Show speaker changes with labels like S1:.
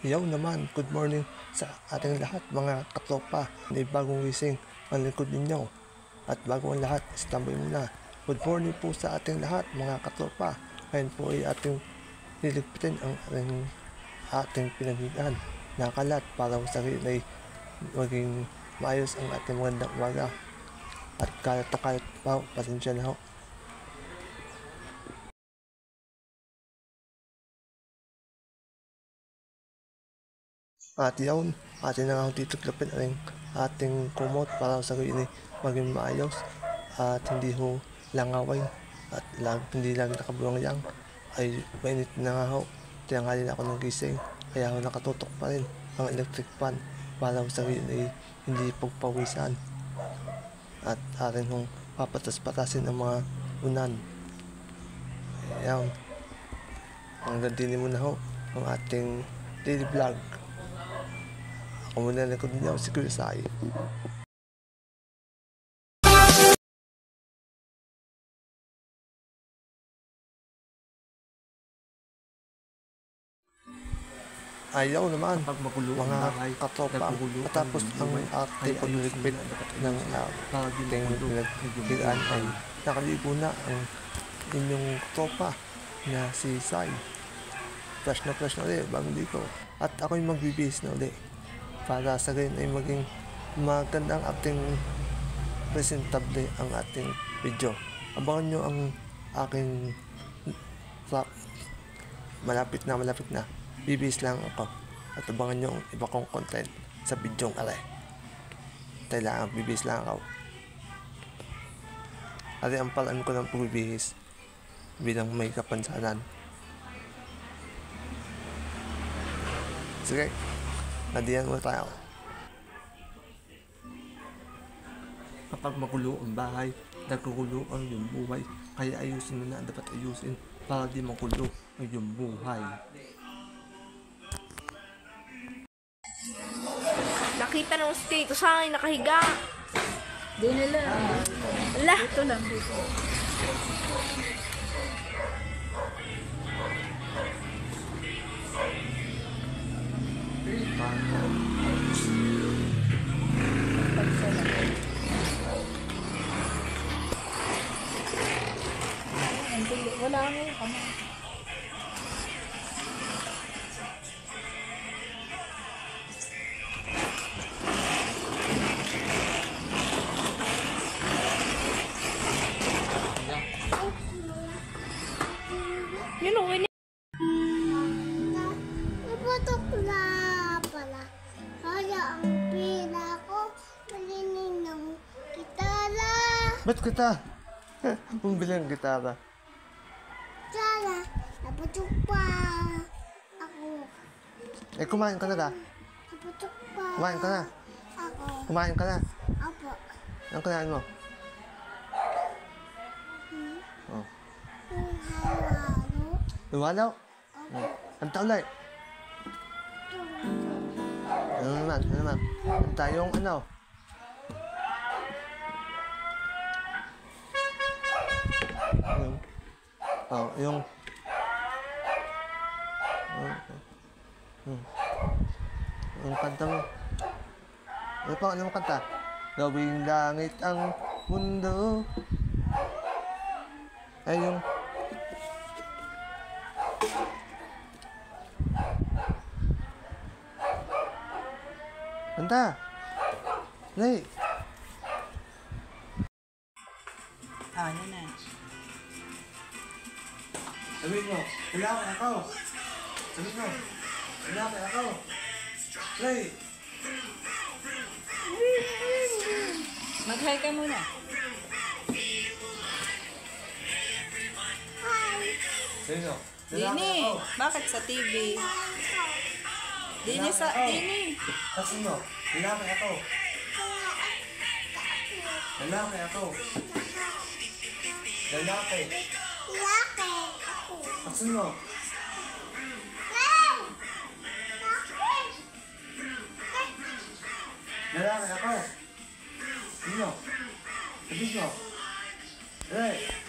S1: Yaw naman, good morning sa ating lahat mga katropa. May bagong gising ang likod ninyo. At bago ang lahat, standby muna. Good morning po sa ating lahat mga katropa. Ngayon po ay ating liligpitin ang ating pinaghigaan na kalat para sa sarili ay maging maayos ang ating magandang umaga. At kalat na kalat pa, pasensya na ho. At yun, atin na nga dito klapin ang ating kumot para sa gayon ay maging maayos at hindi ho langaway at hindi lagi nakabulang yang ay mainit na nga ho. Tinangali na ako ng gising kaya ho nakatutok pa rin ang electric fan para sa gayon ay hindi pagpawisan at atin hong papatas-patasin ang mga unan. Ayan, hanggang din mo na ho ang ating daily vlog. Ako muna likod niya, si Kuya Sai. Ayaw naman, mga katropa. Tapos ang ating pagliligpit ng ating pinaghigaan ay nakaligo na ang inyong tropa na si Sai. Fresh na ulit, bagong ligo. At ako'y magbibihis na ulit. Para sa gayon ay maging magandang ating presentable ang ating video. Abangan nyo ang aking malapit na. Bibis lang ako. At abangan nyo ang iba kong content sa video ng are. Kailangan bibis lang ako. Ari ang palaan ko ng pagbibihis bilang may kapansanan. Sige. Nadiyan mo tayo. Kapag magulo ang bahay, nagkugulo ang iyong buhay. Kaya ayusin mo na ang dapat ayusin para di magulo ang iyong buhay.
S2: Nakita ng stay ko sa akin, nakahiga.
S3: Di nila.
S2: Ala!
S3: Ito lang dito. Wala nga yung kamay.
S2: Yun o, win.
S4: Napatok na pala. Kaya ang pila ko, malinig ng gitara.
S1: Ba't kita? Bumili ng gitara.
S4: Sana, napatok pa ako.
S1: Eh, kumain ka na ba?
S4: Napatok pa
S1: Kumain ka na?
S4: ako.
S1: Kumain ka na?
S4: Apo.
S1: Anong kinain mo? Oh.
S4: Yung halalo.
S1: Luwalaw? Ang taulay? Ano naman? Ang tayong ano? Yung kanta mo. Ano pa? Ano kanta? Gawing langit ang mundo. Ay, yung kanta. Nay.
S3: Ano na?
S1: Sabihin mo, kailangan ako. Sabihin mo, kailangan ako. Play.
S3: Mag-hi ka muna.
S1: Sabihin mo,
S3: Dini, bakit sa TV? Dini sa Dini.
S1: sabihin mo, kailangan ako. Lalaki ako. Lalaki.
S4: Laki ako.
S1: Sabihin mo.
S4: Hey! Laki!
S1: Lalaki ako. Sabihin mo. Sabihin mo. Hey.